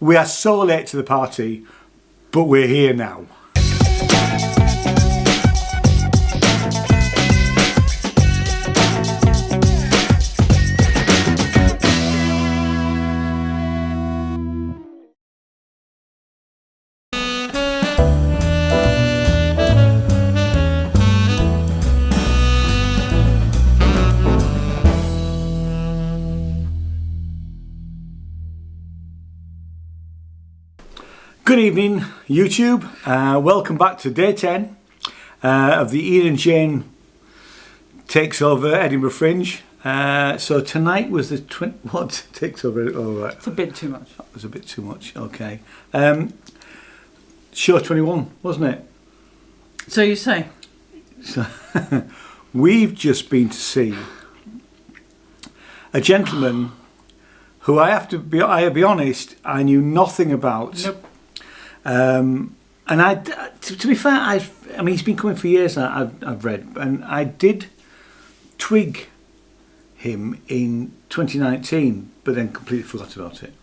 We are so late to the party, but we're here now. Good evening, YouTube. Welcome back to day 10 of the Ian and Jane Takes Over Edinburgh Fringe. So tonight was the what takes over? Oh, right. It's a bit too much. That was a bit too much. Okay. Show 21, wasn't it? So you say? So we've just been to see a gentleman who I'll be honest, I knew nothing about. Nope. And to be fair, I mean, he's been coming for years. I've read, and I did twig him in 2019, but then completely forgot about it.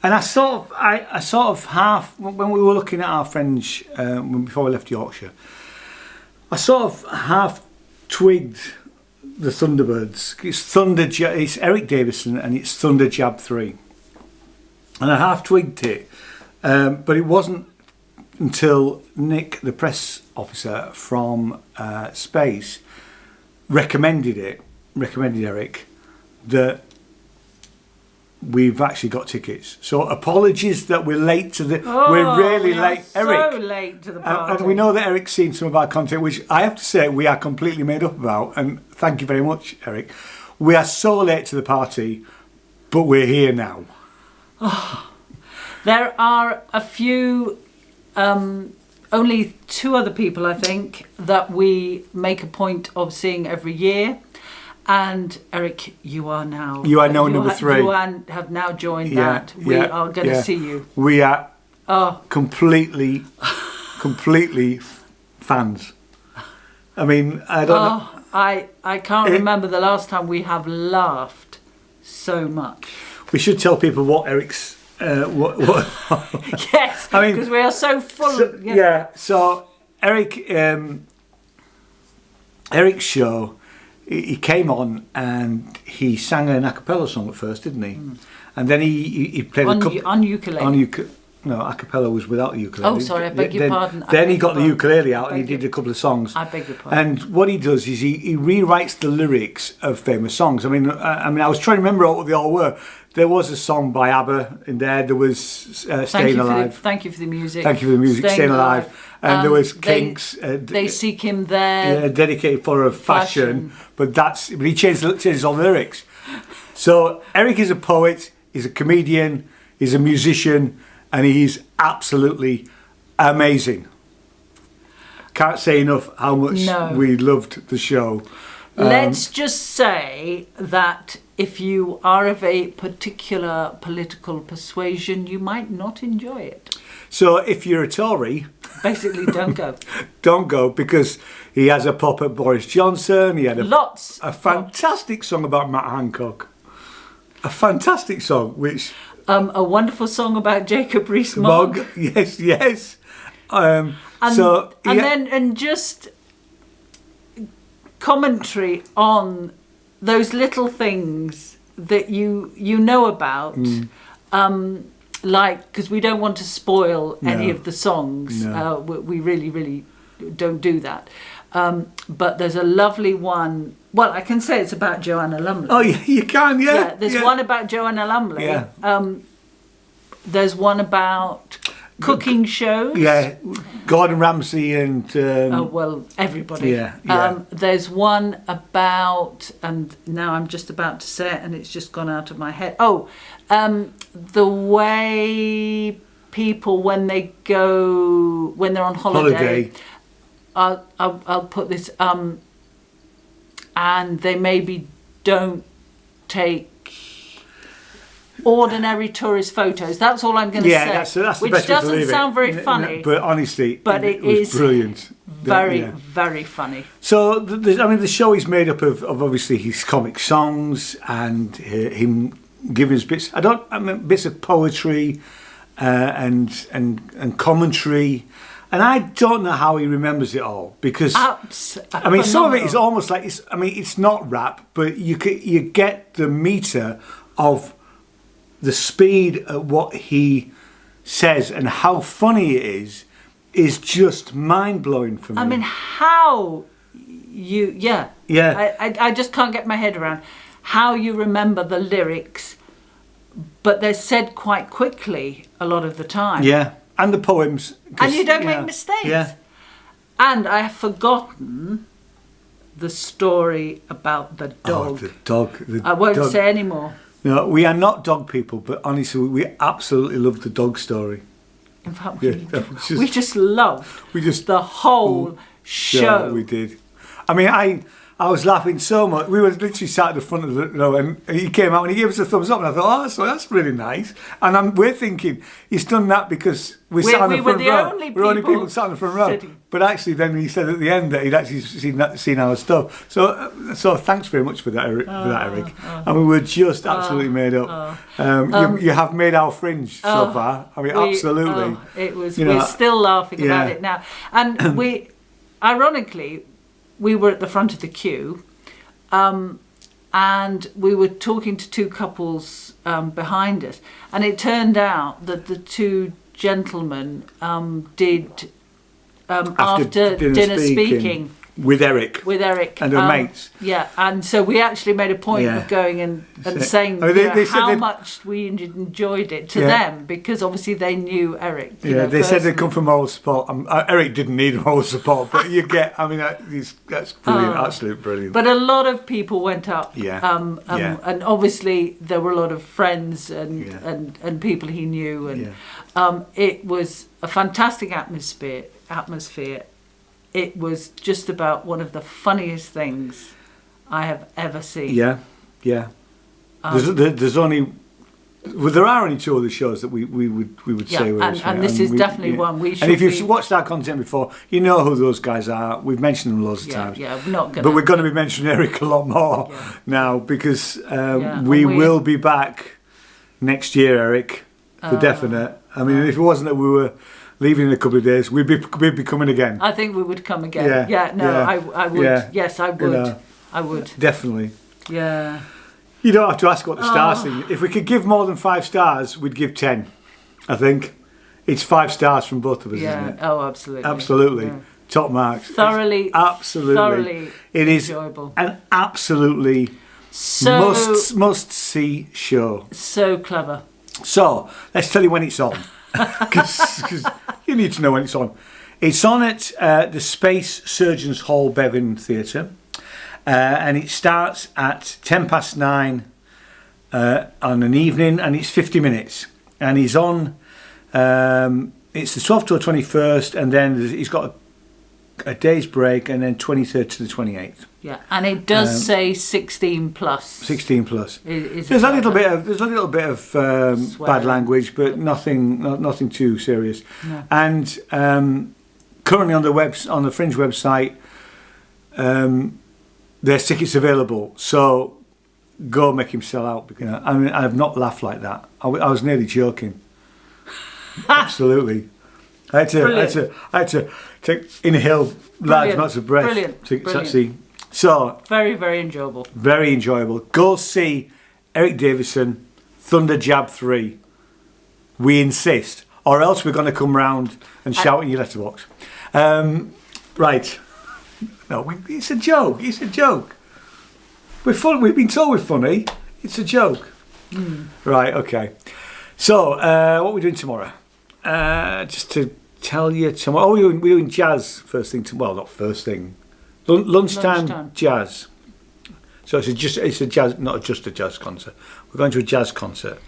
And I sort of half, when we were looking at our Fringe before we left Yorkshire, I sort of half twigged the Thunderbirds. It's Eric Davidson, and it's Thunderjab 3, and I half twigged it. But it wasn't until Nick, the press officer from Space, recommended Eric, that we've actually got tickets. So apologies that we're late to the. We're really late, Eric. So late to the party. And we know that Eric's seen some of our content, which I have to say we are completely made up about. And thank you very much, Eric. We are so late to the party, but we're here now. There are a few, only 2 other people, I think, that we make a point of seeing every year. And Eric, you are now number 3. You have now joined that. We are going to see you. We are completely fans. I mean, I don't know. I can't remember the last time we have laughed so much. We should tell people what Eric's. What? Yes, I mean, because we are so full. So Eric's show, he came on and he sang an a cappella song at first, didn't he? And then he played on ukulele. No, a cappella was without the ukulele. Oh, sorry, I beg your pardon. Then he got the ukulele out and he did a couple of songs. I beg your pardon. And what he does is he rewrites the lyrics of famous songs. I mean, I was trying to remember what they all were. There was a song by ABBA in there. There was Staying Alive. Thank you for the music. Thank you for the music. Staying Alive. And there was Kinks. They Seek Him There. Yeah, dedicated for a fashion. But he changes all the lyrics. So Eric is a poet. He's a comedian. He's a musician. And he's absolutely amazing. Can't say enough how much we loved the show. Let's just say that if you are of a particular political persuasion, you might not enjoy it. So if you're a Tory... Basically, don't go. Don't go, because he has a pop at Boris Johnson. He had a fantastic song about Matt Hancock. A fantastic song, which... a wonderful song about Jacob Rees-Mogg. Yes. And just commentary on those little things that you know about, like, because we don't want to spoil any of the songs. We really don't do that. But there's a lovely one. Well, I can say it's about Joanna Lumley. Oh, you can, yeah. There's one about Joanna Lumley. Yeah. There's one about cooking shows. Yeah, Gordon Ramsay and... everybody. Yeah. There's one about, and now I'm just about to say it and it's just gone out of my head. The way people, when they're on holiday. I'll put this, and they maybe don't take ordinary tourist photos. That's all I'm going to say. That's the which best way to doesn't leave sound it. very funny. But honestly, it was brilliant. Very funny. So, the show is made up of obviously his comic songs and him giving us bits. I mean, bits of poetry and commentary. And I don't know how he remembers it all, because I mean, some of it is almost like it's not rap, but you get the meter of the speed at what he says and how funny it is just mind blowing for me. I mean, how I just can't get my head around how you remember the lyrics, but they're said quite quickly a lot of the time. Yeah. And the poems. And you don't make mistakes. Yeah. And I have forgotten the story about the dog. Oh, the dog. I won't say any more. No, we are not dog people, but honestly, we absolutely love the dog story. In fact, we just loved the whole show. Yeah, we did. I mean, I was laughing so much. We were literally sat at the front of the, and he came out and he gave us a thumbs up, and I thought, oh, that's really nice. And we're thinking he's done that because we sat on the front row. We're the only people sat on the front row. Sitting. But actually, then he said at the end that he'd actually seen our stuff. So thanks very much for that, Eric. And we were just absolutely made up. You have made our Fringe so far. I mean, absolutely. It was. We're still laughing about it now, and ironically. We were at the front of the queue, and we were talking to two couples behind us, and it turned out that the two gentlemen did after dinner speaking with Eric and her mates. Yeah, and so we actually made a point of going and saying how much we enjoyed it to them, because obviously they knew Eric. They said they'd come for moral support. Eric didn't need moral support, but you get. I mean, that's brilliant, absolute brilliant. But a lot of people went up. And obviously there were a lot of friends and people he knew, and it was a fantastic atmosphere. It was just about one of the funniest things I have ever seen. Yeah. There's only. Well, there are only two other shows that we would say were. And this is definitely one we should. And if you've watched our content before, you know who those guys are. We've mentioned them loads of times. Yeah, we're not gonna. But we're going to be mentioning Eric a lot more now, because we will be back next year, Eric, for definite. I mean, if it wasn't that we were leaving in a couple of days, we'd be coming again. I think we would come again. I would. Yeah. Yes, I would. I would. Definitely. Yeah. You don't have to ask what the star thing. If we could give more than 5 stars, we'd give 10. I think it's 5 stars from both of us, isn't it? Oh, absolutely. Absolutely. Yeah. Top marks. Thoroughly. Absolutely. It is enjoyable. An absolutely must see show. So clever. So let's tell you when it's on, because you need to know when it's on. It's on at the Space Surgeons Hall Bevan Theatre. And it starts at 9:10 on an evening, and it's 50 minutes. And he's on, it's the 12th to the 21st, and then he's got a day's break, and then 23rd to the 28th. Yeah, and it does say 16 plus. 16 plus. There's a little bit of bad language, but nothing too serious. No. And currently on the Fringe website, there's tickets available, so go make him sell out. Because I mean, I have not laughed like that. I was nearly joking. Absolutely, I had to inhale large amounts of breath. Brilliant. So very, very enjoyable. Very enjoyable. Go see Eric Davidson, Thunderjab 3. We insist, or else we're going to come round and shout in your letterbox. Right. No, it's a joke. It's a joke. We're fun. We've been told we're funny. It's a joke. Right. Okay. So, what are we doing tomorrow? Just to tell you tomorrow. Oh, we're doing jazz first thing. Well, not first thing. Lunchtime jazz. So it's a jazz, not just a jazz concert. We're going to a jazz concert,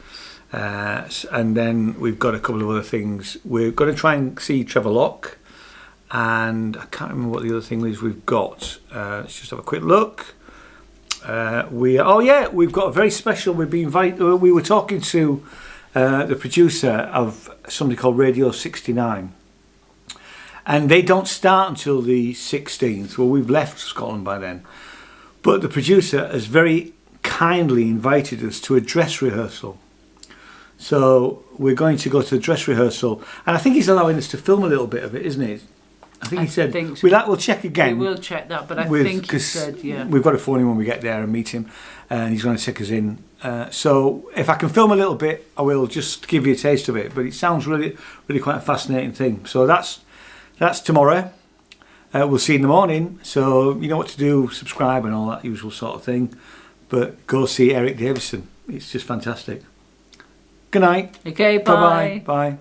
and then we've got a couple of other things. We're going to try and see Trevor Locke. And I can't remember what the other thing is we've got. Let's just have a quick look. We've got a very special. We were talking to the producer of something called Radio 69, and they don't start until the 16th. Well, we've left Scotland by then, but the producer has very kindly invited us to a dress rehearsal. So we're going to go to the dress rehearsal, and I think he's allowing us to film a little bit of it, isn't he? I think he said so. We'll check again. We will check that, but I think he said, yeah. We've got to phone him when we get there and meet him, and he's going to take us in. So if I can film a little bit, I will just give you a taste of it. But it sounds really, really quite a fascinating thing. So that's tomorrow. We'll see you in the morning. So you know what to do, subscribe and all that usual sort of thing. But go see Eric Davidson. It's just fantastic. Good night. Okay, bye. Bye.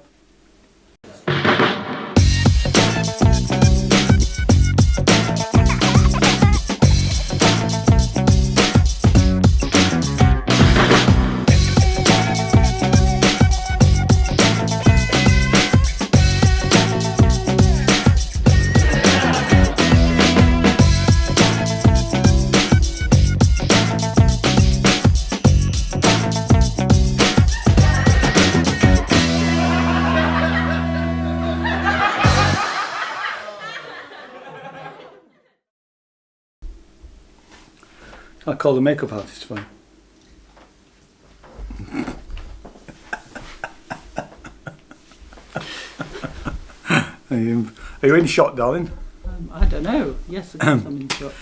I'll call the makeup artist for you. Are you in shot, darling? I don't know. Yes, I guess I'm in shot.